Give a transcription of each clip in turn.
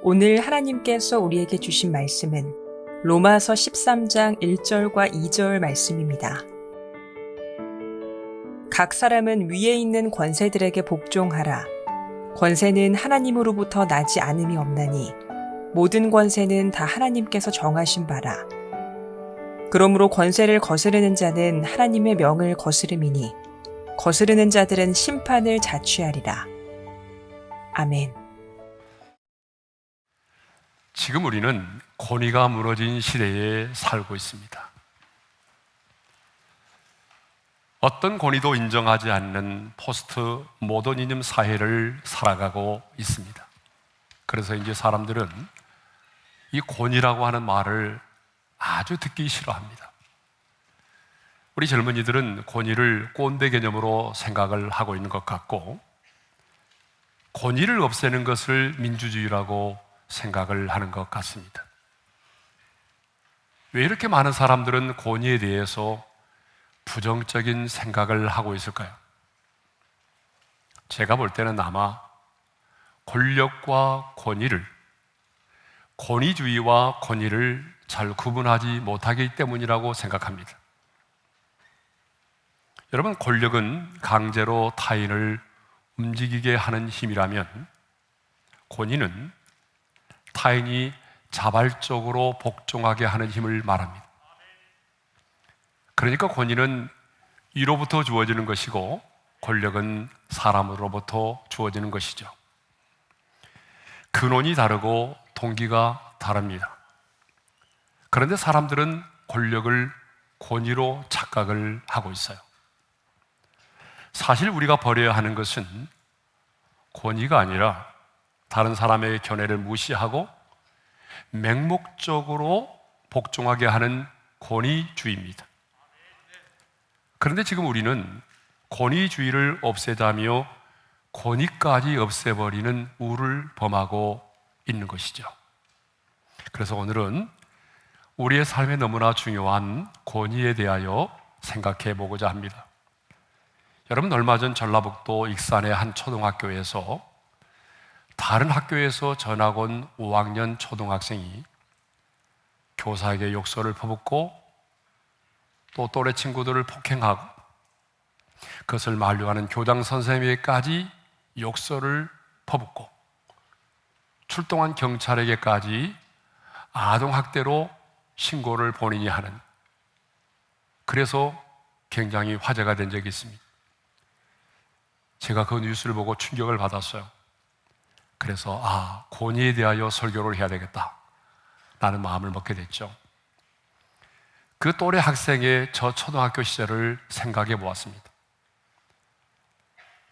오늘 하나님께서 우리에게 주신 말씀은 로마서 13장 1절과 2절 말씀입니다. 각 사람은 위에 있는 권세들에게 복종하라. 권세는 하나님으로부터 나지 않음이 없나니 모든 권세는 다 하나님께서 정하신 바라. 그러므로 권세를 거스르는 자는 하나님의 명을 거스름이니 거스르는 자들은 심판을 자취하리라. 아멘. 지금 우리는 권위가 무너진 시대에 살고 있습니다. 어떤 권위도 인정하지 않는 포스트 모더니즘 사회를 살아가고 있습니다. 그래서 이제 사람들은 이 권위라고 하는 말을 아주 듣기 싫어합니다. 우리 젊은이들은 권위를 꼰대 개념으로 생각을 하고 있는 것 같고, 권위를 없애는 것을 민주주의라고 생각을 하는 것 같습니다. 왜 이렇게 많은 사람들은 권위에 대해서 부정적인 생각을 하고 있을까요? 제가 볼 때는 아마 권력과 권위를, 권위주의와 권위를 잘 구분하지 못하기 때문이라고 생각합니다. 여러분, 권력은 강제로 타인을 움직이게 하는 힘이라면 권위는 타인이 자발적으로 복종하게 하는 힘을 말합니다. 그러니까 권위는 이로부터 주어지는 것이고 권력은 사람으로부터 주어지는 것이죠. 근원이 다르고 동기가 다릅니다. 그런데 사람들은 권력을 권위로 착각을 하고 있어요. 사실 우리가 버려야 하는 것은 권위가 아니라 다른 사람의 견해를 무시하고 맹목적으로 복종하게 하는 권위주의입니다. 그런데 지금 우리는 권위주의를 없애자며 권위까지 없애버리는 우를 범하고 있는 것이죠. 그래서 오늘은 우리의 삶에 너무나 중요한 권위에 대하여 생각해 보고자 합니다. 여러분, 얼마 전 전라북도 익산의 한 초등학교에서 다른 학교에서 전학 온 5학년 초등학생이 교사에게 욕설을 퍼붓고 또 또래 친구들을 폭행하고 그것을 만류하는 교장 선생님에게까지 욕설을 퍼붓고 출동한 경찰에게까지 아동학대로 신고를 본인이 하는, 그래서 굉장히 화제가 된 적이 있습니다. 제가 그 뉴스를 보고 충격을 받았어요. 그래서 권위에 대하여 설교를 해야 되겠다 라는 마음을 먹게 됐죠. 그 또래 학생의 저 초등학교 시절을 생각해 보았습니다.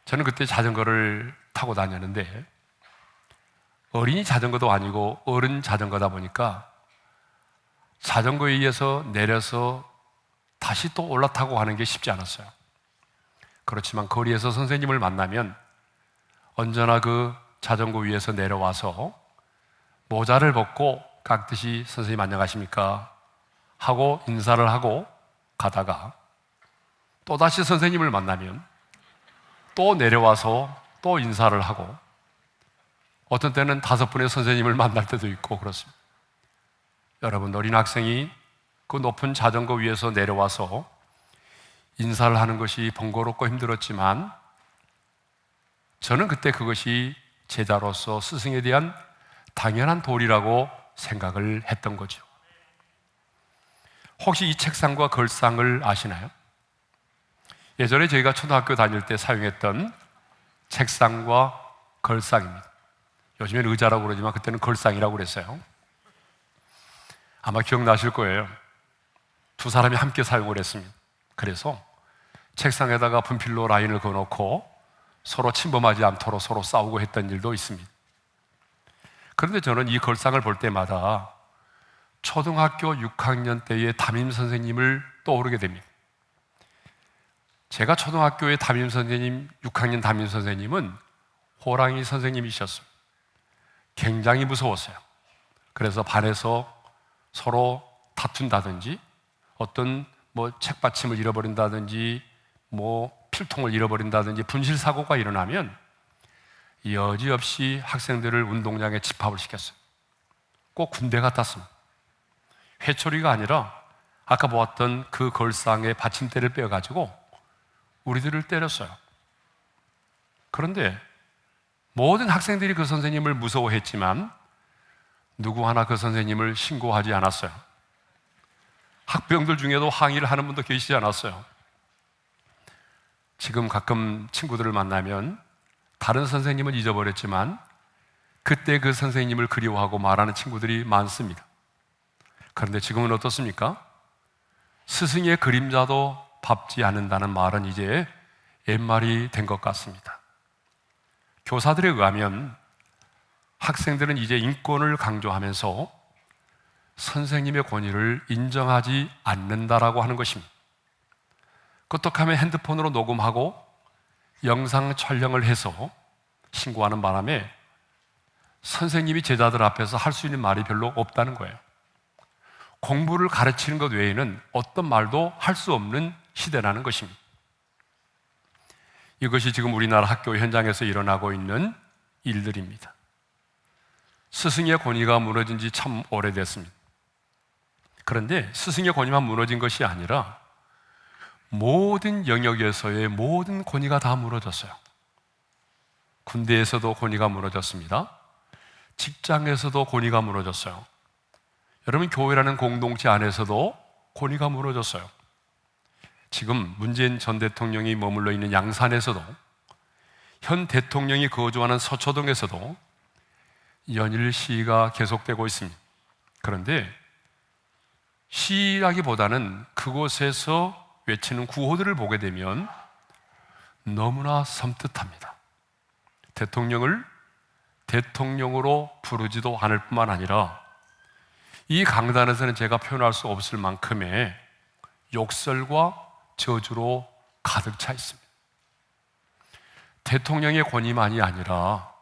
저는 그때 자전거를 타고 다녔는데 어린이 자전거도 아니고 어른 자전거다 보니까 자전거에 의해서 내려서 다시 또 올라타고 하는 게 쉽지 않았어요. 그렇지만 거리에서 선생님을 만나면 언제나 그 자전거 위에서 내려와서 모자를 벗고 깍듯이 선생님 안녕하십니까 하고 인사를 하고 가다가 또다시 선생님을 만나면 또 내려와서 또 인사를 하고 어떤 때는 5분의 선생님을 만날 때도 있고 그렇습니다. 여러분, 어린 학생이 그 높은 자전거 위에서 내려와서 인사를 하는 것이 번거롭고 힘들었지만 저는 그때 그것이 제자로서 스승에 대한 당연한 도리라고 생각을 했던 거죠. 혹시 이 책상과 걸상을 아시나요? 예전에 저희가 초등학교 다닐 때 사용했던 책상과 걸상입니다. 요즘엔 의자라고 그러지만 그때는 걸상이라고 그랬어요. 아마 기억나실 거예요. 두 사람이 함께 사용을 했습니다. 그래서 책상에다가 분필로 라인을 그어놓고 서로 침범하지 않도록 서로 싸우고 했던 일도 있습니다. 그런데 저는 이 걸상을 볼 때마다 초등학교 6학년 때의 담임 선생님을 떠오르게 됩니다. 제가 초등학교의 담임 선생님, 6학년 담임 선생님은 호랑이 선생님이셨어요. 굉장히 무서웠어요. 그래서 반에서 서로 다툰다든지 어떤 책받침을 잃어버린다든지 필통을 잃어버린다든지 분실사고가 일어나면 여지없이 학생들을 운동장에 집합을 시켰어요. 꼭 군대 같았습니다. 회초리가 아니라 아까 보았던 그 걸상의 받침대를 빼가지고 우리들을 때렸어요. 그런데 모든 학생들이 그 선생님을 무서워했지만 누구 하나 그 선생님을 신고하지 않았어요. 학부형들 중에도 항의를 하는 분도 계시지 않았어요. 지금 가끔 친구들을 만나면 다른 선생님은 잊어버렸지만 그때 그 선생님을 그리워하고 말하는 친구들이 많습니다. 그런데 지금은 어떻습니까? 스승의 그림자도 밟지 않는다는 말은 이제 옛말이 된 것 같습니다. 교사들에 의하면 학생들은 이제 인권을 강조하면서 선생님의 권위를 인정하지 않는다라고 하는 것입니다. 어떡하면 핸드폰으로 녹음하고 영상 촬영을 해서 신고하는 바람에 선생님이 제자들 앞에서 할 수 있는 말이 별로 없다는 거예요. 공부를 가르치는 것 외에는 어떤 말도 할 수 없는 시대라는 것입니다. 이것이 지금 우리나라 학교 현장에서 일어나고 있는 일들입니다. 스승의 권위가 무너진 지 참 오래됐습니다. 그런데 스승의 권위만 무너진 것이 아니라 모든 영역에서의 모든 권위가 다 무너졌어요. 군대에서도 권위가 무너졌습니다. 직장에서도 권위가 무너졌어요. 여러분, 교회라는 공동체 안에서도 권위가 무너졌어요. 지금 문재인 전 대통령이 머물러 있는 양산에서도, 현 대통령이 거주하는 서초동에서도 연일 시위가 계속되고 있습니다. 그런데 시위라기보다는 그곳에서 외치는 구호들을 보게 되면 너무나 섬뜩합니다. 대통령을 대통령으로 부르지도 않을 뿐만 아니라 이 강단에서는 제가 표현할 수 없을 만큼의 욕설과 저주로 가득 차 있습니다. 대통령의 권위만이 아니라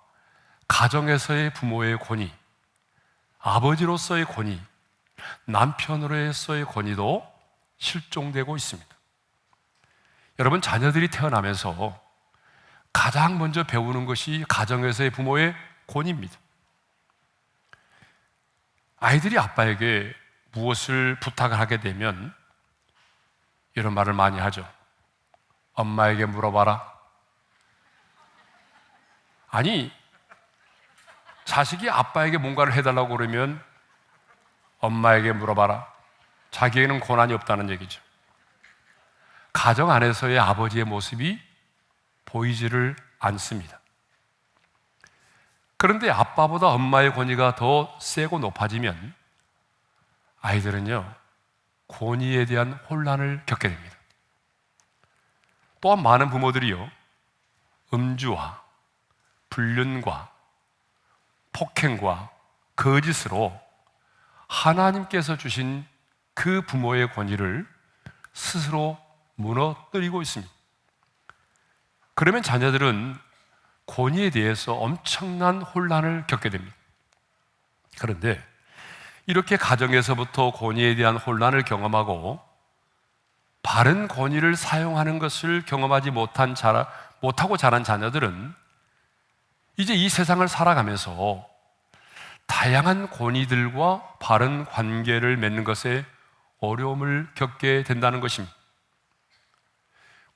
가정에서의 부모의 권위, 아버지로서의 권위, 남편으로서의 권위도 실종되고 있습니다. 여러분, 자녀들이 태어나면서 가장 먼저 배우는 것이 가정에서의 부모의 권위입니다. 아이들이 아빠에게 무엇을 부탁을 하게 되면 이런 말을 많이 하죠. 엄마에게 물어봐라. 아니, 자식이 아빠에게 뭔가를 해달라고 그러면 엄마에게 물어봐라. 자기에게는 권한이 없다는 얘기죠. 가정 안에서의 아버지의 모습이 보이지를 않습니다. 그런데 아빠보다 엄마의 권위가 더 세고 높아지면 아이들은요, 권위에 대한 혼란을 겪게 됩니다. 또한 많은 부모들이요, 음주와 불륜과 폭행과 거짓으로 하나님께서 주신 그 부모의 권위를 스스로 무너뜨리고 있습니다. 그러면 자녀들은 권위에 대해서 엄청난 혼란을 겪게 됩니다. 그런데 이렇게 가정에서부터 권위에 대한 혼란을 경험하고 바른 권위를 사용하는 것을 경험하지 못하고 자란 자녀들은 이제 이 세상을 살아가면서 다양한 권위들과 바른 관계를 맺는 것에 어려움을 겪게 된다는 것입니다.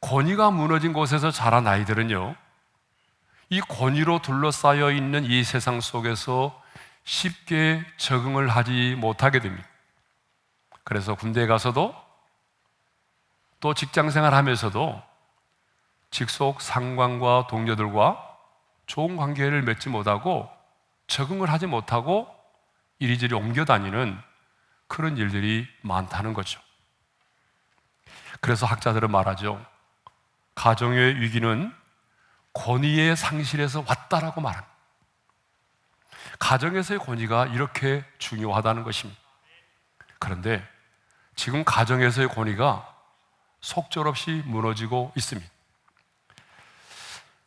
권위가 무너진 곳에서 자란 아이들은요, 이 권위로 둘러싸여 있는 이 세상 속에서 쉽게 적응을 하지 못하게 됩니다. 그래서 군대에 가서도 또 직장생활 하면서도 직속 상관과 동료들과 좋은 관계를 맺지 못하고 적응을 하지 못하고 이리저리 옮겨 다니는 그런 일들이 많다는 거죠. 그래서 학자들은 말하죠. 가정의 위기는 권위의 상실에서 왔다라고 말합니다. 가정에서의 권위가 이렇게 중요하다는 것입니다. 그런데 지금 가정에서의 권위가 속절없이 무너지고 있습니다.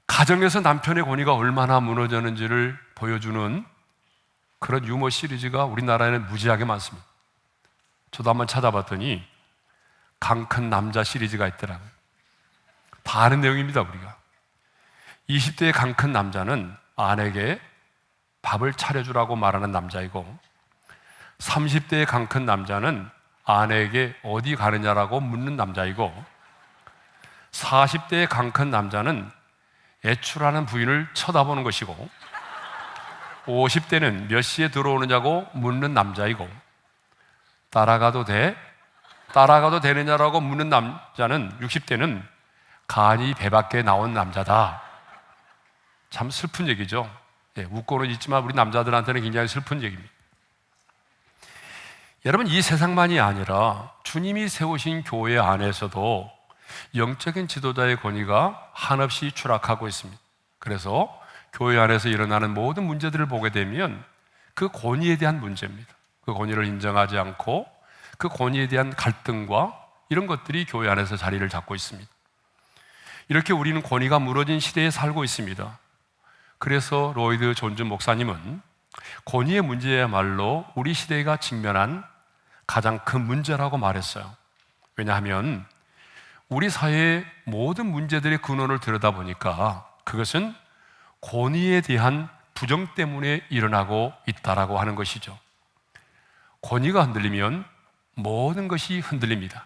가정에서 남편의 권위가 얼마나 무너졌는지를 보여주는 그런 유머 시리즈가 우리나라에는 무지하게 많습니다. 저도 한번 찾아봤더니 강 큰 남자 시리즈가 있더라고요. 다 아는 내용입니다, 우리가. 20대의 강 큰 남자는 아내에게 밥을 차려주라고 말하는 남자이고 30대의 강 큰 남자는 아내에게 어디 가느냐라고 묻는 남자이고, 40대의 강 큰 남자는 애출하는 부인을 쳐다보는 것이고, 50대는 몇 시에 들어오느냐고 묻는 남자이고, 따라가도 되느냐라고 묻는 남자는 60대는 간이 배 밖에 나온 남자다. 참 슬픈 얘기죠. 웃고는 있지만 우리 남자들한테는 굉장히 슬픈 얘기입니다. 여러분, 이 세상만이 아니라 주님이 세우신 교회 안에서도 영적인 지도자의 권위가 한없이 추락하고 있습니다. 그래서 교회 안에서 일어나는 모든 문제들을 보게 되면 그 권위에 대한 문제입니다. 그 권위를 인정하지 않고 그 권위에 대한 갈등과 이런 것들이 교회 안에서 자리를 잡고 있습니다. 이렇게 우리는 권위가 무너진 시대에 살고 있습니다. 그래서 로이드 존즈 목사님은 권위의 문제야말로 우리 시대가 직면한 가장 큰 문제라고 말했어요. 왜냐하면 우리 사회의 모든 문제들의 근원을 들여다보니까 그것은 권위에 대한 부정 때문에 일어나고 있다라고 하는 것이죠. 권위가 흔들리면 모든 것이 흔들립니다.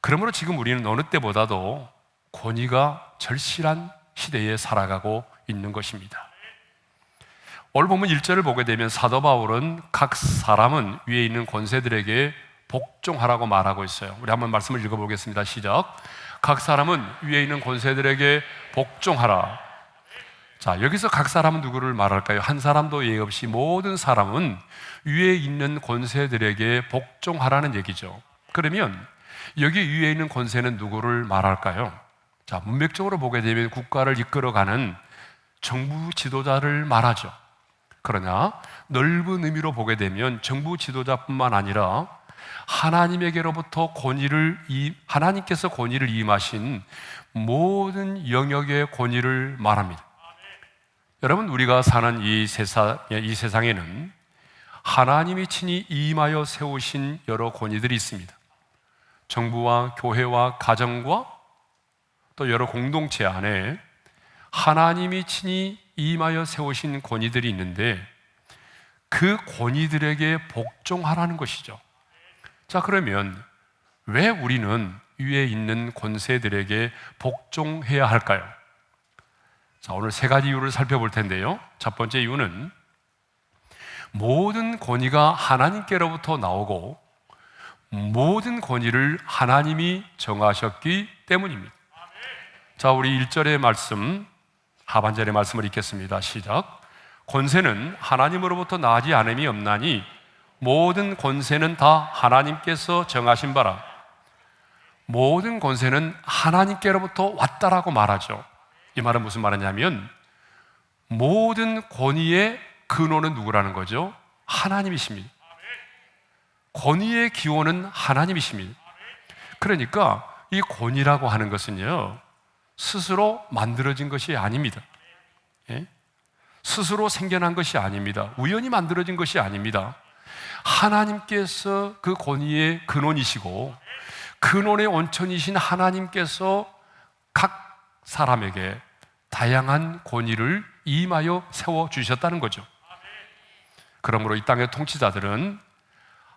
그러므로 지금 우리는 어느 때보다도 권위가 절실한 시대에 살아가고 있는 것입니다. 오늘 보면 1절을 보게 되면 사도 바울은 각 사람은 위에 있는 권세들에게 복종하라고 말하고 있어요. 우리 한번 말씀을 읽어보겠습니다. 시작. 각 사람은 위에 있는 권세들에게 복종하라. 자, 여기서 각 사람은 누구를 말할까요? 한 사람도 예의 없이 모든 사람은 위에 있는 권세들에게 복종하라는 얘기죠. 그러면 여기 위에 있는 권세는 누구를 말할까요? 자, 문맥적으로 보게 되면 국가를 이끌어가는 정부 지도자를 말하죠. 그러나 넓은 의미로 보게 되면 정부 지도자뿐만 아니라 하나님에게로부터 하나님께서 권위를 임하신 모든 영역의 권위를 말합니다. 여러분, 우리가 사는 이 세상에는 하나님이 친히 임하여 세우신 여러 권위들이 있습니다. 정부와 교회와 가정과 또 여러 공동체 안에 하나님이 친히 임하여 세우신 권위들이 있는데 그 권위들에게 복종하라는 것이죠. 자, 그러면 왜 우리는 위에 있는 권세들에게 복종해야 할까요? 자, 오늘 세 가지 이유를 살펴볼 텐데요. 첫 번째 이유는 모든 권위가 하나님께로부터 나오고 모든 권위를 하나님이 정하셨기 때문입니다. 자, 우리 1절의 말씀, 하반절의 말씀을 읽겠습니다. 시작. 권세는 하나님으로부터 나지 않음이 없나니 모든 권세는 다 하나님께서 정하신 바라. 모든 권세는 하나님께로부터 왔다라고 말하죠. 이 말은 무슨 말이냐면 모든 권위의 근원은 누구라는 거죠? 하나님이십니다. 권위의 기원은 하나님이십니다. 그러니까 이 권위라고 하는 것은요, 스스로 만들어진 것이 아닙니다. 스스로 생겨난 것이 아닙니다. 우연히 만들어진 것이 아닙니다. 하나님께서 그 권위의 근원이시고 근원의 원천이신 하나님께서 각 사람에게 다양한 권위를 임하여 세워주셨다는 거죠. 그러므로 이 땅의 통치자들은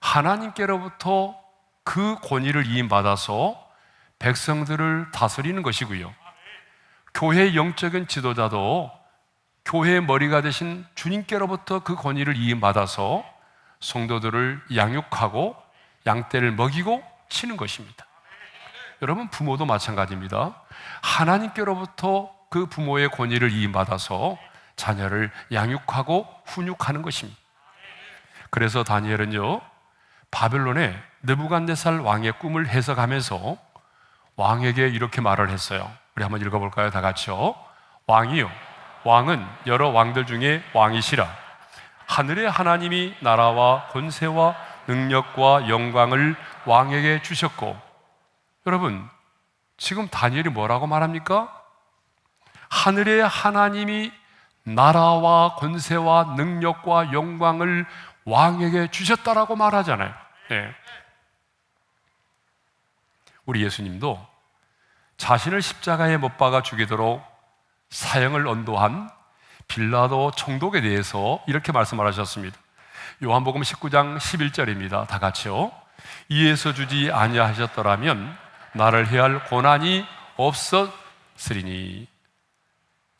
하나님께로부터 그 권위를 이임받아서 백성들을 다스리는 것이고요. 교회의 영적인 지도자도 교회의 머리가 되신 주님께로부터 그 권위를 이임받아서 성도들을 양육하고 양떼를 먹이고 치는 것입니다. 여러분, 부모도 마찬가지입니다. 하나님께로부터 그 부모의 권위를 이임받아서 자녀를 양육하고 훈육하는 것입니다. 그래서 다니엘은요, 바벨론의 느부갓네살 왕의 꿈을 해석하면서 왕에게 이렇게 말을 했어요. 우리 한번 읽어볼까요? 다 같이요. 왕이요, 왕은 여러 왕들 중에 왕이시라. 하늘의 하나님이 나라와 권세와 능력과 영광을 왕에게 주셨고. 여러분, 지금 다니엘이 뭐라고 말합니까? 하늘의 하나님이 나라와 권세와 능력과 영광을 왕에게 주셨다라고 말하잖아요. 네. 우리 예수님도 자신을 십자가에 못 박아 죽이도록 사형을 언도한 빌라도 총독에 대해서 이렇게 말씀하셨습니다. 요한복음 19장 11절입니다. 다 같이요. 이에서 주지 아니하셨더라면 나를 해할 고난이 없었으리니.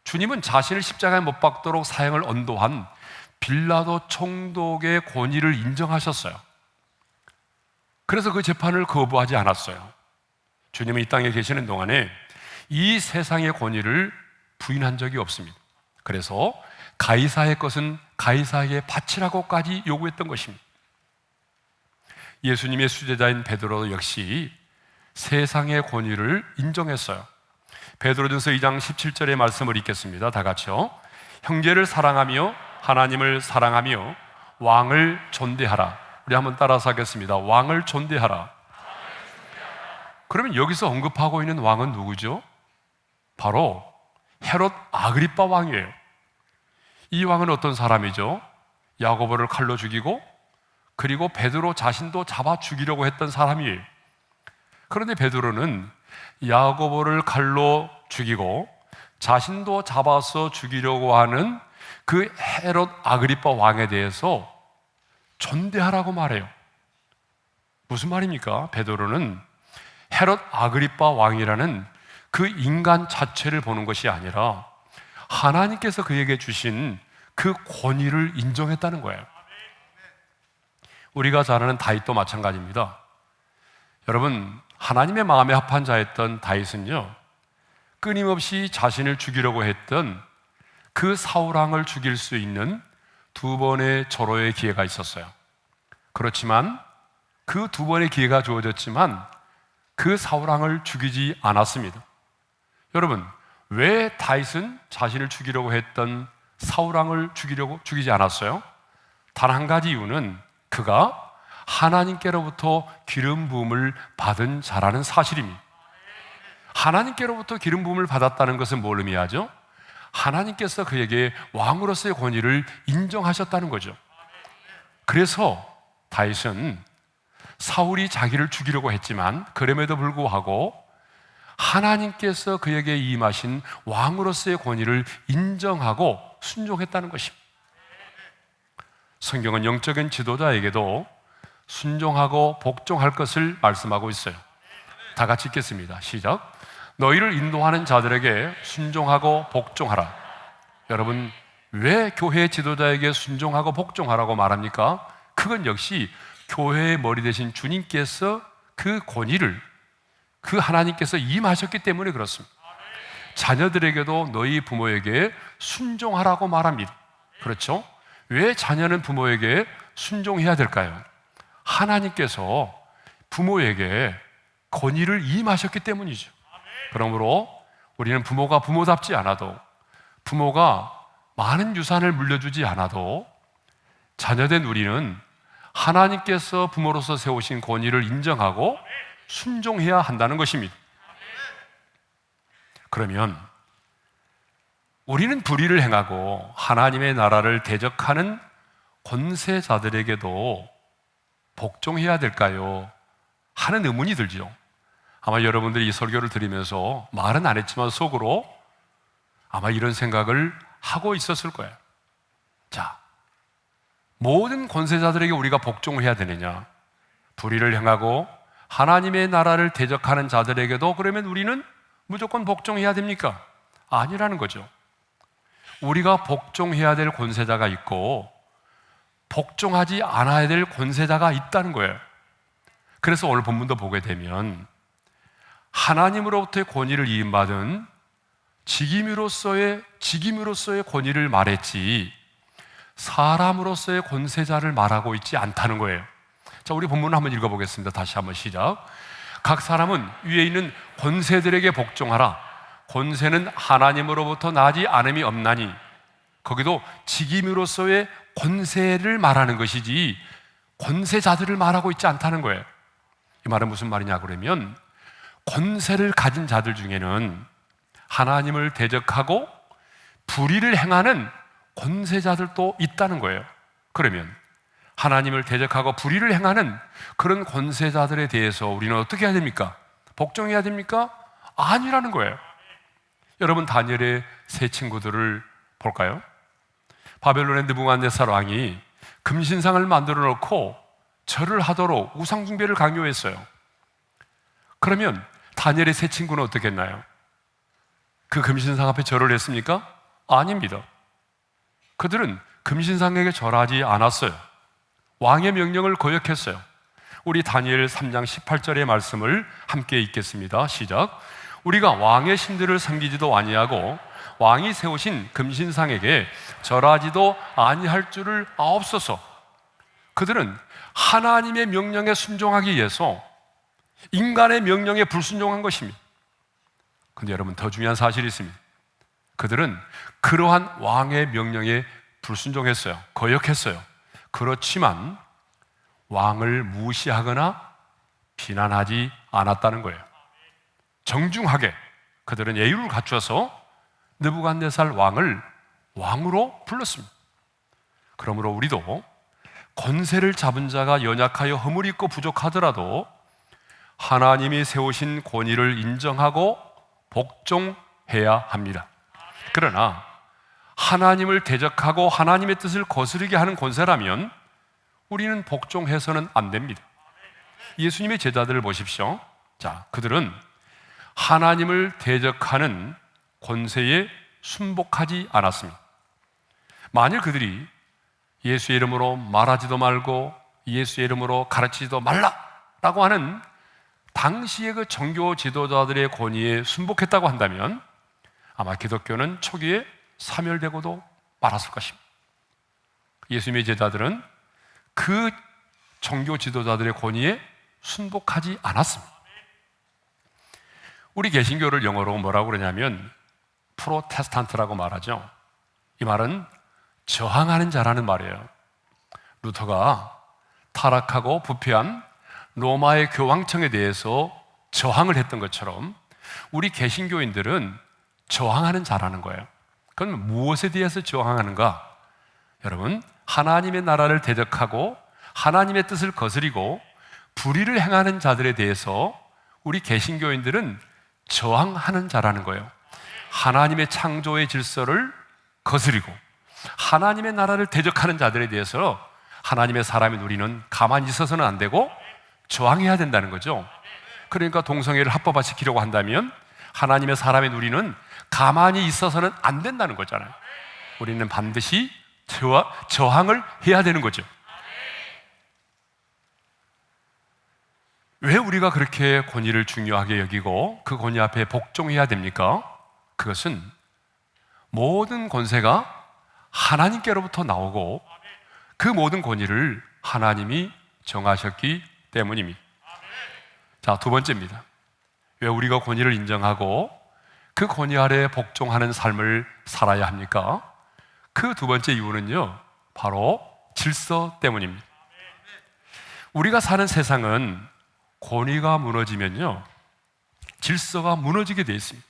주님은 자신을 십자가에 못 박도록 사형을 언도한 빌라도 총독의 권위를 인정하셨어요. 그래서 그 재판을 거부하지 않았어요. 주님은 이 땅에 계시는 동안에 이 세상의 권위를 부인한 적이 없습니다. 그래서 가이사의 것은 가이사에게 바치라고까지 요구했던 것입니다. 예수님의 수제자인 베드로 역시 세상의 권위를 인정했어요. 베드로전서 2장 17절의 말씀을 읽겠습니다. 다 같이요. 형제를 사랑하며 하나님을 사랑하며 왕을 존대하라. 우리 한번 따라서 하겠습니다. 왕을 존대하라. 그러면 여기서 언급하고 있는 왕은 누구죠? 바로 헤롯 아그리빠 왕이에요. 이 왕은 어떤 사람이죠? 야고보를 칼로 죽이고 그리고 베드로 자신도 잡아 죽이려고 했던 사람이에요. 그런데 베드로는 야고보를 칼로 죽이고 자신도 잡아서 죽이려고 하는 그 헤롯 아그리빠 왕에 대해서 존대하라고 말해요. 무슨 말입니까? 베드로는 헤롯 아그리빠 왕이라는 그 인간 자체를 보는 것이 아니라 하나님께서 그에게 주신 그 권위를 인정했다는 거예요. 우리가 잘 아는 다윗도 마찬가지입니다. 여러분, 하나님의 마음에 합한 자였던 다윗은요, 끊임없이 자신을 죽이려고 했던 그 사울왕을 죽일 수 있는 두 번의 절호의 기회가 있었어요. 그렇지만 그 두 번의 기회가 주어졌지만 그 사울왕을 죽이지 않았습니다. 여러분, 왜 다윗은 자신을 죽이려고 했던 사울왕을 죽이지 않았어요? 단 한 가지 이유는 그가 하나님께로부터 기름 부음을 받은 자라는 사실입니다. 하나님께로부터 기름 부음을 받았다는 것은 뭘 의미하죠? 하나님께서 그에게 왕으로서의 권위를 인정하셨다는 거죠. 그래서 다윗은 사울이 자기를 죽이려고 했지만 그럼에도 불구하고 하나님께서 그에게 임하신 왕으로서의 권위를 인정하고 순종했다는 것입니다. 성경은 영적인 지도자에게도 순종하고 복종할 것을 말씀하고 있어요. 다 같이 읽겠습니다. 시작. 너희를 인도하는 자들에게 순종하고 복종하라. 여러분, 왜 교회 지도자에게 순종하고 복종하라고 말합니까? 그건 역시 교회의 머리 되신 주님께서 그 권위를 그 하나님께서 임하셨기 때문에 그렇습니다. 자녀들에게도 너희 부모에게 순종하라고 말합니다. 그렇죠? 왜 자녀는 부모에게 순종해야 될까요? 하나님께서 부모에게 권위를 임하셨기 때문이죠. 그러므로 우리는 부모가 부모답지 않아도, 부모가 많은 유산을 물려주지 않아도 자녀된 우리는 하나님께서 부모로서 세우신 권위를 인정하고 순종해야 한다는 것입니다. 그러면 우리는 불의를 행하고 하나님의 나라를 대적하는 권세자들에게도 복종해야 될까요? 하는 의문이 들죠. 아마 여러분들이 이 설교를 들으면서 말은 안 했지만 속으로 아마 이런 생각을 하고 있었을 거예요. 자, 모든 권세자들에게 우리가 복종해야 되느냐? 불의를 행하고 하나님의 나라를 대적하는 자들에게도 그러면 우리는 무조건 복종해야 됩니까? 아니라는 거죠. 우리가 복종해야 될 권세자가 있고 복종하지 않아야 될 권세자가 있다는 거예요. 그래서 오늘 본문도 보게 되면 하나님으로부터의 권위를 이임받은 직임으로서의 권위를 말했지 사람으로서의 권세자를 말하고 있지 않다는 거예요. 자, 우리 본문을 한번 읽어보겠습니다. 다시 한번 시작. 각 사람은 위에 있는 권세들에게 복종하라. 권세는 하나님으로부터 나지 않음이 없나니. 거기도 직임으로서의 권세를 말하는 것이지 권세자들을 말하고 있지 않다는 거예요. 이 말은 무슨 말이냐 그러면 권세를 가진 자들 중에는 하나님을 대적하고 불의를 행하는 권세자들도 있다는 거예요. 그러면 하나님을 대적하고 불의를 행하는 그런 권세자들에 대해서 우리는 어떻게 해야 됩니까? 복종해야 됩니까? 아니라는 거예요. 여러분, 다니엘의 세 친구들을 볼까요? 바벨론의 느부갓네살 왕이 금신상을 만들어 놓고 절을 하도록 우상숭배를 강요했어요. 그러면 다니엘의 세 친구는 어떻게 했나요? 그 금신상 앞에 절을 했습니까? 아닙니다. 그들은 금신상에게 절하지 않았어요. 왕의 명령을 거역했어요. 우리 다니엘 3장 18절의 말씀을 함께 읽겠습니다. 시작. 우리가 왕의 신들을 섬기지도 아니하고 왕이 세우신 금신상에게 절하지도 아니할 줄을 아옵소서. 그들은 하나님의 명령에 순종하기 위해서 인간의 명령에 불순종한 것입니다. 그런데 여러분, 더 중요한 사실이 있습니다. 그들은 그러한 왕의 명령에 불순종했어요. 거역했어요. 그렇지만 왕을 무시하거나 비난하지 않았다는 거예요. 정중하게 그들은 예의를 갖춰서 느부갓네살 왕을 왕으로 불렀습니다. 그러므로 우리도 권세를 잡은 자가 연약하여 허물이 있고 부족하더라도 하나님이 세우신 권위를 인정하고 복종해야 합니다. 그러나 하나님을 대적하고 하나님의 뜻을 거스르게 하는 권세라면 우리는 복종해서는 안 됩니다. 예수님의 제자들을 보십시오. 자, 그들은 하나님을 대적하는 권세에 순복하지 않았습니다. 만일 그들이 예수의 이름으로 말하지도 말고 예수의 이름으로 가르치지도 말라라고 하는 당시의 그 종교 지도자들의 권위에 순복했다고 한다면 아마 기독교는 초기에 사멸되고도 말았을 것입니다. 예수님의 제자들은 그 종교 지도자들의 권위에 순복하지 않았습니다. 우리 개신교를 영어로 뭐라고 그러냐면 프로테스탄트라고 말하죠. 이 말은 저항하는 자라는 말이에요. 루터가 타락하고 부패한 로마의 교황청에 대해서 저항을 했던 것처럼 우리 개신교인들은 저항하는 자라는 거예요. 그럼 무엇에 대해서 저항하는가? 여러분, 하나님의 나라를 대적하고 하나님의 뜻을 거스리고 불의를 행하는 자들에 대해서 우리 개신교인들은 저항하는 자라는 거예요. 하나님의 창조의 질서를 거스리고 하나님의 나라를 대적하는 자들에 대해서 하나님의 사람인 우리는 가만히 있어서는 안 되고 저항해야 된다는 거죠. 그러니까 동성애를 합법화시키려고 한다면 하나님의 사람인 우리는 가만히 있어서는 안 된다는 거잖아요. 우리는 반드시 저항을 해야 되는 거죠. 왜 우리가 그렇게 권위를 중요하게 여기고 그 권위 앞에 복종해야 됩니까? 그것은 모든 권세가 하나님께로부터 나오고 그 모든 권위를 하나님이 정하셨기 때문입니다. 자, 두 번째입니다. 왜 우리가 권위를 인정하고 그 권위 아래 복종하는 삶을 살아야 합니까? 그 두 번째 이유는요, 바로 질서 때문입니다. 우리가 사는 세상은 권위가 무너지면요, 질서가 무너지게 되어 있습니다.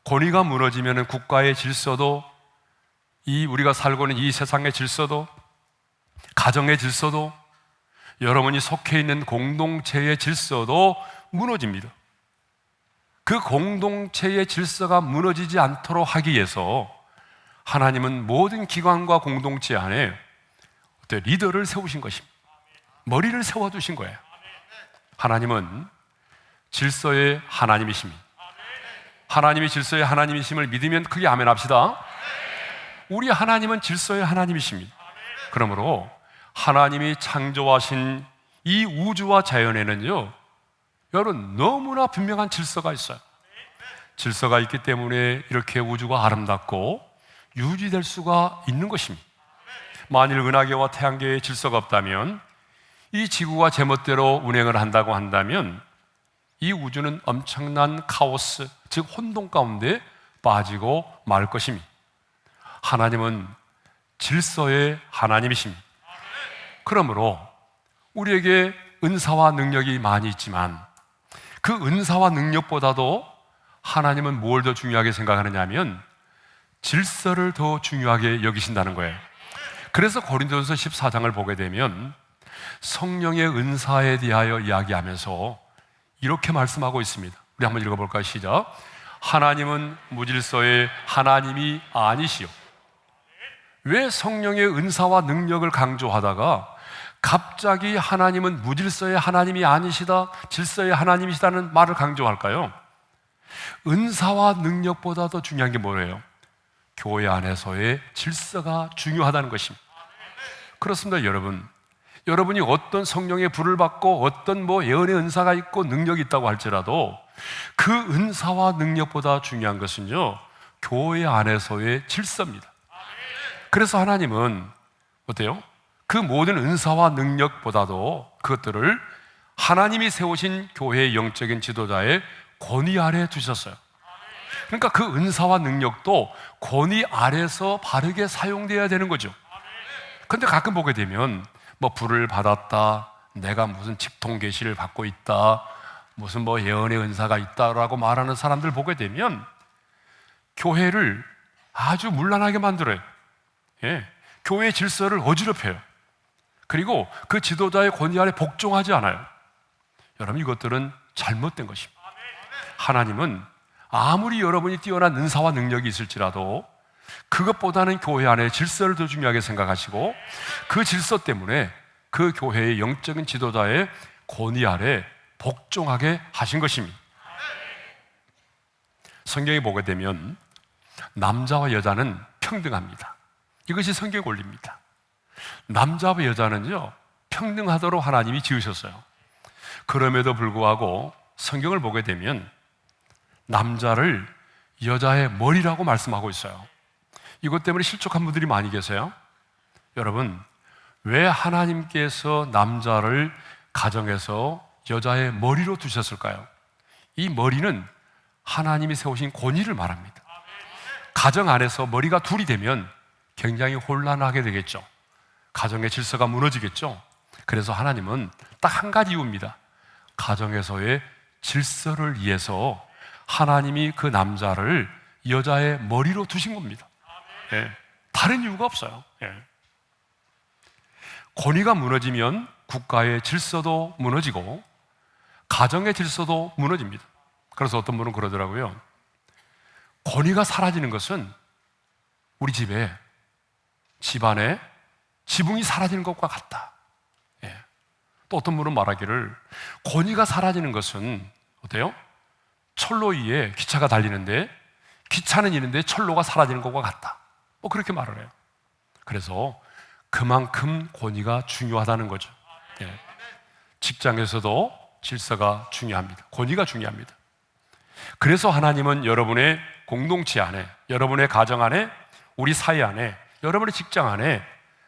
권위가 무너지면 국가의 질서도, 우리가 살고 있는 이 세상의 질서도, 가정의 질서도, 여러분이 속해 있는 공동체의 질서도 무너집니다. 그 공동체의 질서가 무너지지 않도록 하기 위해서 하나님은 모든 기관과 공동체 안에 리더를 세우신 것입니다. 머리를 세워두신 거예요. 하나님은 질서의 하나님이십니다. 하나님이 질서의 하나님이심을 믿으면 크게 아멘 합시다. 우리 하나님은 질서의 하나님이십니다. 그러므로 하나님이 창조하신 이 우주와 자연에는요, 여러분, 너무나 분명한 질서가 있어요. 질서가 있기 때문에 이렇게 우주가 아름답고 유지될 수가 있는 것입니다. 만일 은하계와 태양계의 질서가 없다면, 이 지구가 제멋대로 운행을 한다고 한다면 이 우주는 엄청난 카오스, 즉 혼돈 가운데 빠지고 말 것입니다. 하나님은 질서의 하나님이십니다. 그러므로 우리에게 은사와 능력이 많이 있지만 그 은사와 능력보다도 하나님은 뭘 더 중요하게 생각하느냐 하면 질서를 더 중요하게 여기신다는 거예요. 그래서 고린도전서 14장을 보게 되면 성령의 은사에 대하여 이야기하면서 이렇게 말씀하고 있습니다. 우리 한번 읽어볼까요? 시작. 하나님은 무질서의 하나님이 아니시오. 왜 성령의 은사와 능력을 강조하다가 갑자기 하나님은 무질서의 하나님이 아니시다, 질서의 하나님이시다는 말을 강조할까요? 은사와 능력보다 더 중요한 게 뭐예요? 교회 안에서의 질서가 중요하다는 것입니다. 그렇습니다, 여러분. 여러분이 어떤 성령의 불을 받고 어떤 예언의 은사가 있고 능력이 있다고 할지라도 그 은사와 능력보다 중요한 것은요, 교회 안에서의 질서입니다. 그래서 하나님은 어때요? 그 모든 은사와 능력보다도 그것들을 하나님이 세우신 교회의 영적인 지도자의 권위 아래에 두셨어요. 그러니까 그 은사와 능력도 권위 아래에서 바르게 사용되어야 되는 거죠. 그런데 가끔 보게 되면 불을 받았다, 내가 무슨 직통 계시를 받고 있다, 무슨 예언의 은사가 있다라고 말하는 사람들 보게 되면 교회를 아주 문란하게 만들어요. 교회의 질서를 어지럽혀요. 그리고 그 지도자의 권위 아래 복종하지 않아요. 여러분, 이것들은 잘못된 것입니다. 하나님은 아무리 여러분이 뛰어난 은사와 능력이 있을지라도 그것보다는 교회 안에 질서를 더 중요하게 생각하시고 그 질서 때문에 그 교회의 영적인 지도자의 권위 아래 복종하게 하신 것입니다. 성경에 보게 되면 남자와 여자는 평등합니다. 이것이 성경 원리입니다. 남자와 여자는요, 평등하도록 하나님이 지으셨어요. 그럼에도 불구하고 성경을 보게 되면 남자를 여자의 머리라고 말씀하고 있어요. 이것 때문에 실족한 분들이 많이 계세요. 여러분, 왜 하나님께서 남자를 가정에서 여자의 머리로 두셨을까요? 이 머리는 하나님이 세우신 권위를 말합니다. 가정 안에서 머리가 둘이 되면 굉장히 혼란하게 되겠죠. 가정의 질서가 무너지겠죠. 그래서 하나님은 딱 한 가지 이유입니다. 가정에서의 질서를 위해서 하나님이 그 남자를 여자의 머리로 두신 겁니다. 다른 이유가 없어요. 권위가 무너지면 국가의 질서도 무너지고 가정의 질서도 무너집니다. 그래서 어떤 분은 그러더라고요. 권위가 사라지는 것은 우리 집안에 지붕이 사라지는 것과 같다. 또 어떤 분은 말하기를 권위가 사라지는 것은 어때요? 철로 위에 기차가 달리는데 기차는 있는데 철로가 사라지는 것과 같다. 그렇게 말을 해요. 그래서 그만큼 권위가 중요하다는 거죠. 직장에서도 질서가 중요합니다. 권위가 중요합니다. 그래서 하나님은 여러분의 공동체 안에, 여러분의 가정 안에, 우리 사회 안에, 여러분의 직장 안에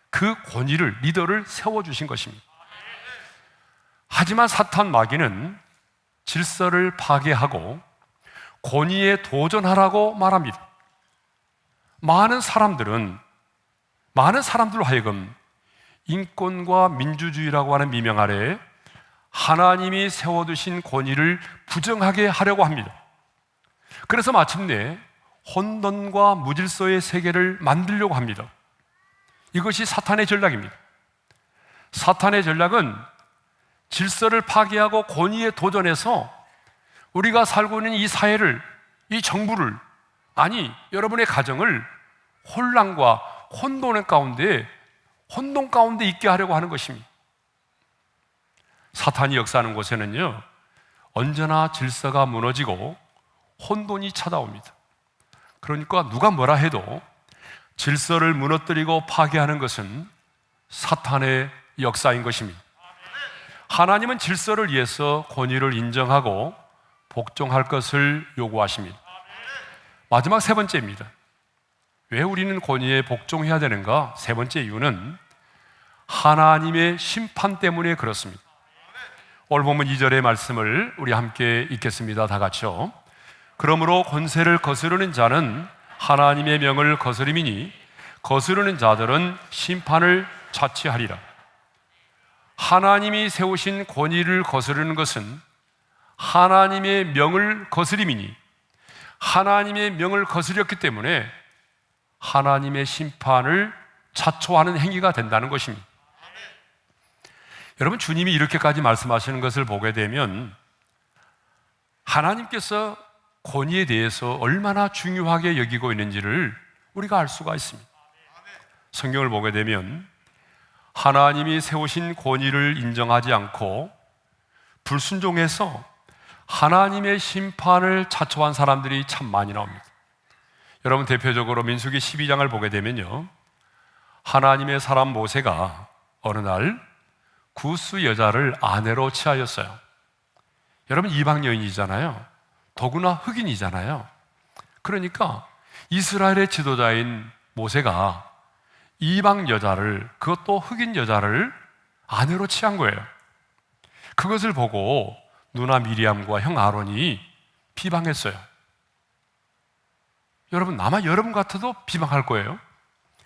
그 권위를, 리더를 세워주신 것입니다. 하지만 사탄 마귀는 질서를 파괴하고 권위에 도전하라고 말합니다. 많은 사람들로 하여금 인권과 민주주의라고 하는 미명 아래 하나님이 세워두신 권위를 부정하게 하려고 합니다. 그래서 마침내 혼돈과 무질서의 세계를 만들려고 합니다. 이것이 사탄의 전략입니다. 사탄의 전략은 질서를 파괴하고 권위에 도전해서 우리가 살고 있는 이 사회를, 이 정부를, 여러분의 가정을 혼란과 혼돈 가운데 있게 하려고 하는 것입니다. 사탄이 역사하는 곳에는요, 언제나 질서가 무너지고 혼돈이 찾아옵니다. 그러니까 누가 뭐라 해도 질서를 무너뜨리고 파괴하는 것은 사탄의 역사인 것입니다. 하나님은 질서를 위해서 권위를 인정하고 복종할 것을 요구하십니다. 마지막 세 번째입니다. 왜 우리는 권위에 복종해야 되는가? 세 번째 이유는 하나님의 심판 때문에 그렇습니다. 오늘 보면 2절의 말씀을 우리 함께 읽겠습니다. 다 같이요. 그러므로 권세를 거스르는 자는 하나님의 명을 거스림이니 거스르는 자들은 심판을 자취하리라. 하나님이 세우신 권위를 거스르는 것은 하나님의 명을 거스림이니 하나님의 명을 거스렸기 때문에 하나님의 심판을 자초하는 행위가 된다는 것입니다. 여러분, 주님이 이렇게까지 말씀하시는 것을 보게 되면 하나님께서 권위에 대해서 얼마나 중요하게 여기고 있는지를 우리가 알 수가 있습니다. 성경을 보게 되면 하나님이 세우신 권위를 인정하지 않고 불순종해서 하나님의 심판을 자초한 사람들이 참 많이 나옵니다. 여러분, 대표적으로 민수기 12장을 보게 되면요, 하나님의 사람 모세가 어느 날 구스 여자를 아내로 취하였어요. 여러분, 이방 여인이잖아요. 더구나 흑인이잖아요. 그러니까 이스라엘의 지도자인 모세가 이방 여자를, 그것도 흑인 여자를 아내로 취한 거예요. 그것을 보고 누나 미리암과 형 아론이 비방했어요. 여러분, 아마 여러분 같아도 비방할 거예요.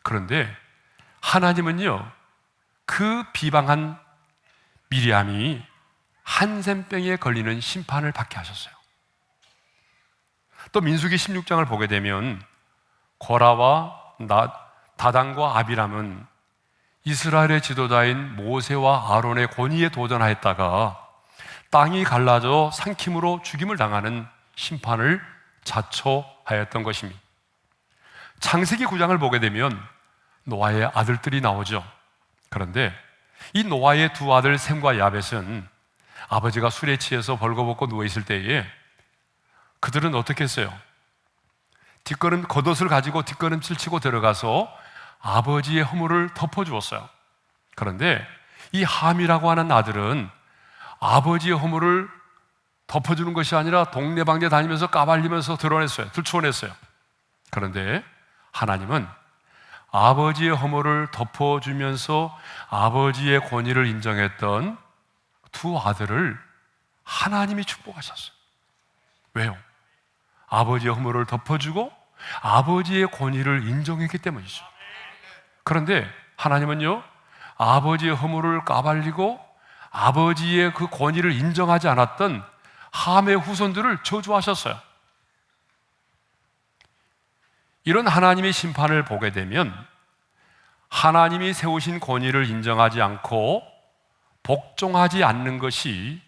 그런데 하나님은요, 그 비방한 미리암이 한센병에 걸리는 심판을 받게 하셨어요. 또 민수기 16장을 보게 되면 고라와 다단과 아비람은 이스라엘의 지도자인 모세와 아론의 권위에 도전하였다가 땅이 갈라져 삼킴으로 죽임을 당하는 심판을 자초하였던 것입니다. 창세기 9장을 보게 되면 노아의 아들들이 나오죠. 그런데 이 노아의 두 아들 셈과 야벳은 아버지가 술에 취해서 벌거벗고 누워있을 때에 그들은 어떻게 했어요? 겉옷을 가지고 뒷걸음질 치고 들어가서 아버지의 허물을 덮어주었어요. 그런데 이 함이라고 하는 아들은 아버지의 허물을 덮어주는 것이 아니라 동네방네 다니면서 까발리면서 들추어냈어요. 그런데 하나님은 아버지의 허물을 덮어주면서 아버지의 권위를 인정했던 두 아들을 하나님이 축복하셨어요. 왜요? 아버지의 허물을 덮어주고 아버지의 권위를 인정했기 때문이죠. 그런데 하나님은요, 아버지의 허물을 까발리고 아버지의 그 권위를 인정하지 않았던 함의 후손들을 저주하셨어요. 이런 하나님의 심판을 보게 되면 하나님이 세우신 권위를 인정하지 않고 복종하지 않는 것이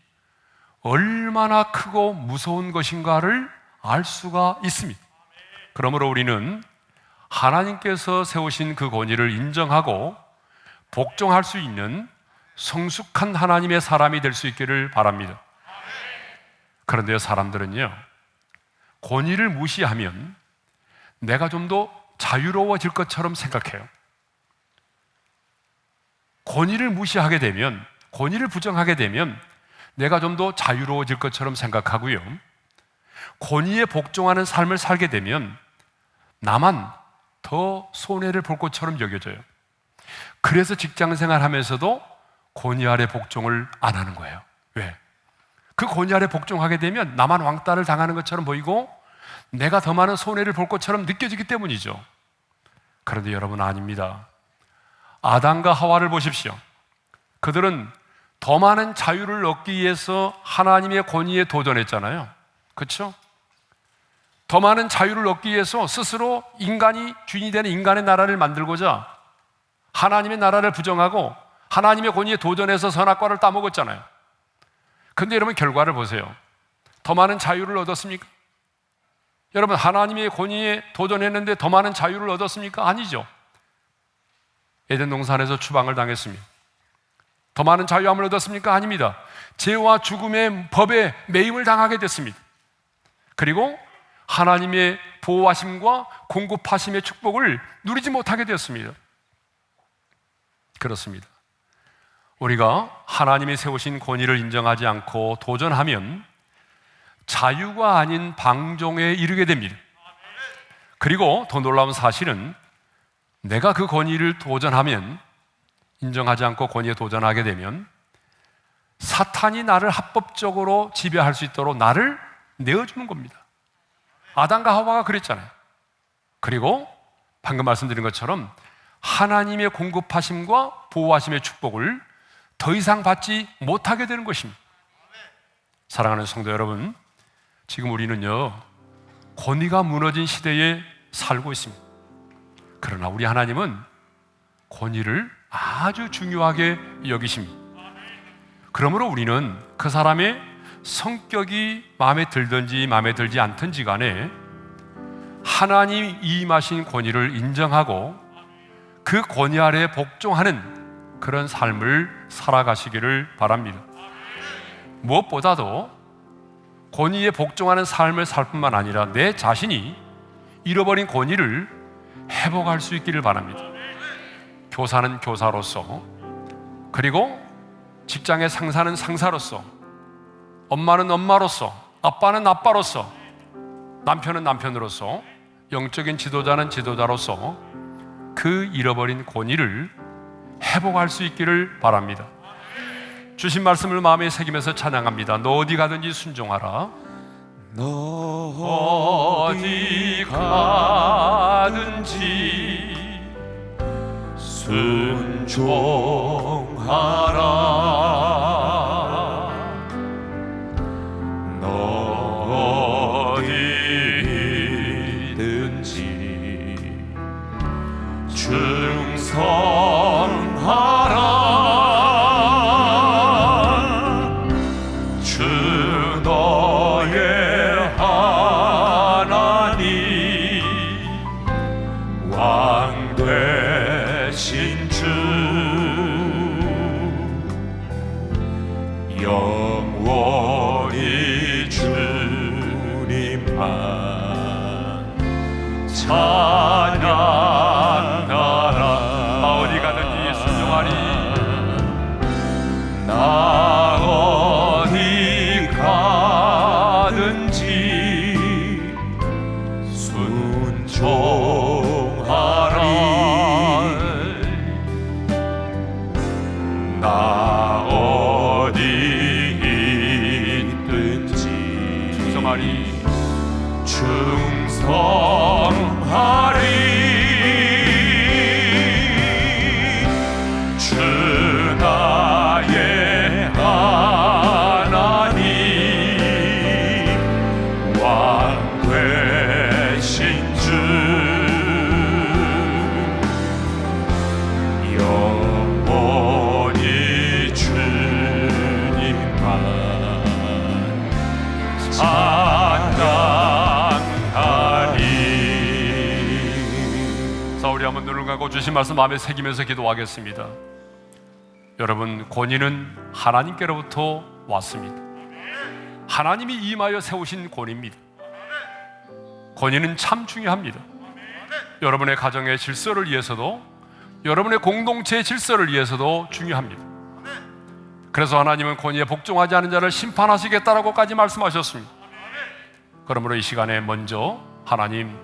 얼마나 크고 무서운 것인가를 알 수가 있습니다. 그러므로 우리는 하나님께서 세우신 그 권위를 인정하고 복종할 수 있는 성숙한 하나님의 사람이 될 수 있기를 바랍니다. 그런데 사람들은요, 권위를 무시하면 내가 좀 더 자유로워질 것처럼 생각해요. 권위를 무시하게 되면, 권위를 부정하게 되면 내가 좀 더 자유로워질 것처럼 생각하고요, 권위에 복종하는 삶을 살게 되면 나만 더 손해를 볼 것처럼 여겨져요. 그래서 직장생활 하면서도 권위 아래 복종을 안 하는 거예요. 왜? 그 권위 아래 복종하게 되면 나만 왕따를 당하는 것처럼 보이고 내가 더 많은 손해를 볼 것처럼 느껴지기 때문이죠. 그런데 여러분, 아닙니다. 아담과 하와를 보십시오. 그들은 더 많은 자유를 얻기 위해서 하나님의 권위에 도전했잖아요. 그렇죠? 더 많은 자유를 얻기 위해서 스스로 인간이 주인이 되는 인간의 나라를 만들고자 하나님의 나라를 부정하고 하나님의 권위에 도전해서 선악과를 따먹었잖아요. 그런데 여러분, 결과를 보세요. 더 많은 자유를 얻었습니까? 여러분, 하나님의 권위에 도전했는데 더 많은 자유를 얻었습니까? 아니죠. 에덴 동산에서 추방을 당했습니다. 더 많은 자유함을 얻었습니까? 아닙니다. 죄와 죽음의 법에 매임을 당하게 됐습니다. 그리고 하나님의 보호하심과 공급하심의 축복을 누리지 못하게 되었습니다. 그렇습니다. 우리가 하나님이 세우신 권위를 인정하지 않고 도전하면 자유가 아닌 방종에 이르게 됩니다. 그리고 더 놀라운 사실은 내가 그 권위를 도전하면, 인정하지 않고 권위에 도전하게 되면 사탄이 나를 합법적으로 지배할 수 있도록 나를 내어주는 겁니다. 아담과 하와가 그랬잖아요. 그리고 방금 말씀드린 것처럼 하나님의 공급하심과 보호하심의 축복을 더 이상 받지 못하게 되는 것입니다. 사랑하는 성도 여러분, 지금 우리는요, 권위가 무너진 시대에 살고 있습니다. 그러나 우리 하나님은 권위를 아주 중요하게 여기십니다. 그러므로 우리는 그 사람의 성격이 마음에 들든지 마음에 들지 않든지 간에 하나님이 임하신 권위를 인정하고 그 권위 아래에 복종하는 그런 삶을 살아가시기를 바랍니다. 무엇보다도 권위에 복종하는 삶을 살 뿐만 아니라 내 자신이 잃어버린 권위를 회복할 수 있기를 바랍니다. 교사는 교사로서, 그리고 직장의 상사는 상사로서, 엄마는 엄마로서, 아빠는 아빠로서, 남편은 남편으로서, 영적인 지도자는 지도자로서 그 잃어버린 권위를 회복할 수 있기를 바랍니다. 주신 말씀을 마음에 새기면서 찬양합니다. 너 어디 가든지 순종하라. 너 어디 가든지 순종하라. 너 어디든지 충성하라. 주 너의 하나님 왕 되신 주 영원히 주님만 찬양하라. 나 어디 가든지 순종하리. 나 어디 가든지 순종하리. 나 어디 있든지 순종하리. 충성하리. 주 나의 하나님 왕 되신 주 영원히 주님만 찬양하리. 자, 우리 한번 눈을 감고 주신 말씀 마음에 새기면서 기도하겠습니다. 여러분, 권위는 하나님께로부터 왔습니다. 하나님이 임하여 세우신 권위입니다. 권위는 참 중요합니다. 여러분의 가정의 질서를 위해서도, 여러분의 공동체의 질서를 위해서도 중요합니다. 그래서 하나님은 권위에 복종하지 않은 자를 심판하시겠다라고까지 말씀하셨습니다. 그러므로 이 시간에 먼저 하나님,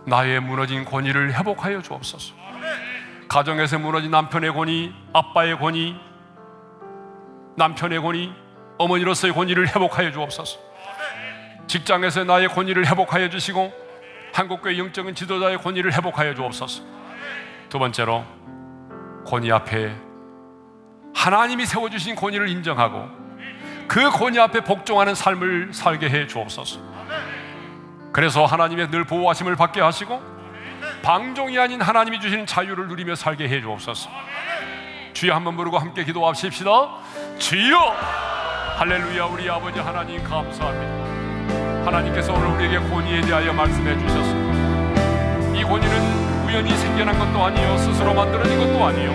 나의 무너진 권위를 회복하여 주옵소서. 가정에서 무너진 남편의 권위, 아빠의 권위, 남편의 권위, 어머니로서의 권위를 회복하여 주옵소서. 직장에서 나의 권위를 회복하여 주시고, 한국교회 영적인 지도자의 권위를 회복하여 주옵소서. 두 번째로, 권위 앞에 하나님이 세워주신 권위를 인정하고 그 권위 앞에 복종하는 삶을 살게 해 주옵소서. 그래서 하나님의 늘 보호하심을 받게 하시고 방종이 아닌 하나님이 주시는 자유를 누리며 살게 해 주옵소서. 주여 한번 부르고 함께 기도합시다. 주여! 할렐루야. 우리 아버지 하나님 감사합니다. 하나님께서 오늘 우리에게 권위에 대하여 말씀해 주셨습니다. 이 권위는 우연히 생겨난 것도 아니요, 스스로 만들어진 것도 아니요,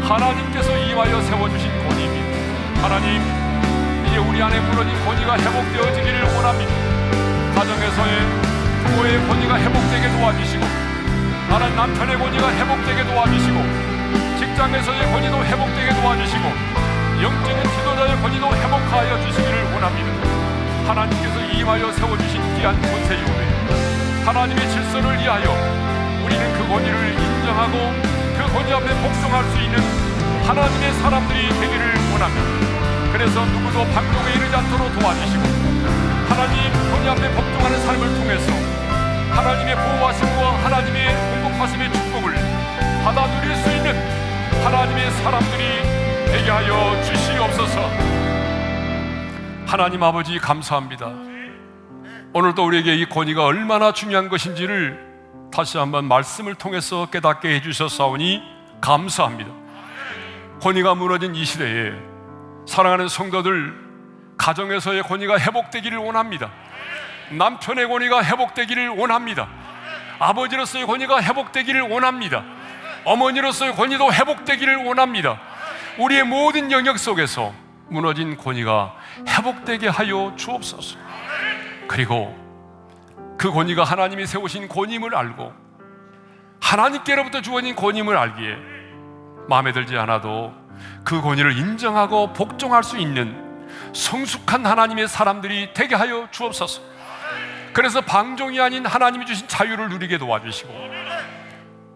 하나님께서 임하여 세워주신 권위입니다. 하나님, 이제 우리 안에 무너진 권위가 회복되어지기를 원합니다. 가정에서의 부모의 권위가 회복되게 도와주시고, 하나님 남편의 권위가 회복되게 도와주시고, 직장에서의 권위도 회복되게 도와주시고, 영적인 지도자의 권위도 회복하여 주시기를 원합니다. 하나님께서 임하여 세워주신 귀한 권세이오매, 하나님의 질서를 위하여 우리는 그 권위를 인정하고 그 권위 앞에 복종할 수 있는 하나님의 사람들이 되기를 원합니다. 그래서 누구도 방종에 이르지 않도록 도와주시고, 하나님 권위 앞에 복종하는 삶을 통해서 하나님의 보호하심과 하나님의 공급하심의 축복을 받아 누릴 수 있는 하나님의 사람들이 되게 하여 주시옵소서. 하나님 아버지 감사합니다. 오늘도 우리에게 이 권위가 얼마나 중요한 것인지를 다시 한번 말씀을 통해서 깨닫게 해주셨사오니 감사합니다. 권위가 무너진 이 시대에 사랑하는 성도들, 가정에서의 권위가 회복되기를 원합니다. 남편의 권위가 회복되기를 원합니다. 아버지로서의 권위가 회복되기를 원합니다. 어머니로서의 권위도 회복되기를 원합니다. 우리의 모든 영역 속에서 무너진 권위가 회복되게 하여 주옵소서. 그리고 그 권위가 하나님이 세우신 권위임을 알고 하나님께로부터 주어진 권위임을 알기에 마음에 들지 않아도 그 권위를 인정하고 복종할 수 있는 성숙한 하나님의 사람들이 되게 하여 주옵소서. 그래서 방종이 아닌 하나님이 주신 자유를 누리게 도와주시고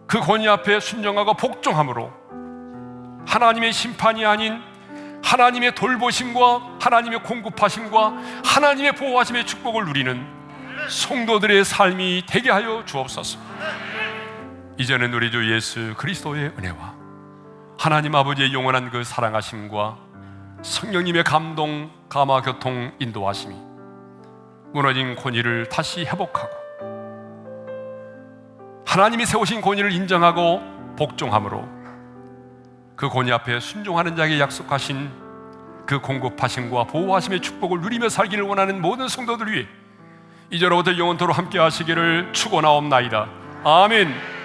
그 권위 앞에 순종하고 복종함으로 하나님의 심판이 아닌 하나님의 돌보심과 하나님의 공급하심과 하나님의 보호하심의 축복을 누리는 성도들의 삶이 되게 하여 주옵소서. 이제는 우리 주 예수 그리스도의 은혜와 하나님 아버지의 영원한 그 사랑하심과 성령님의 감동, 감화, 교통, 인도하심이 무너진 권위를 다시 회복하고 하나님이 세우신 권위를 인정하고 복종함으로 그 권위 앞에 순종하는 자에게 약속하신 그 공급하심과 보호하심의 축복을 누리며 살기를 원하는 모든 성도들 위해 이제로부터 영원토록 함께 하시기를 축원하옵나이다. 아멘.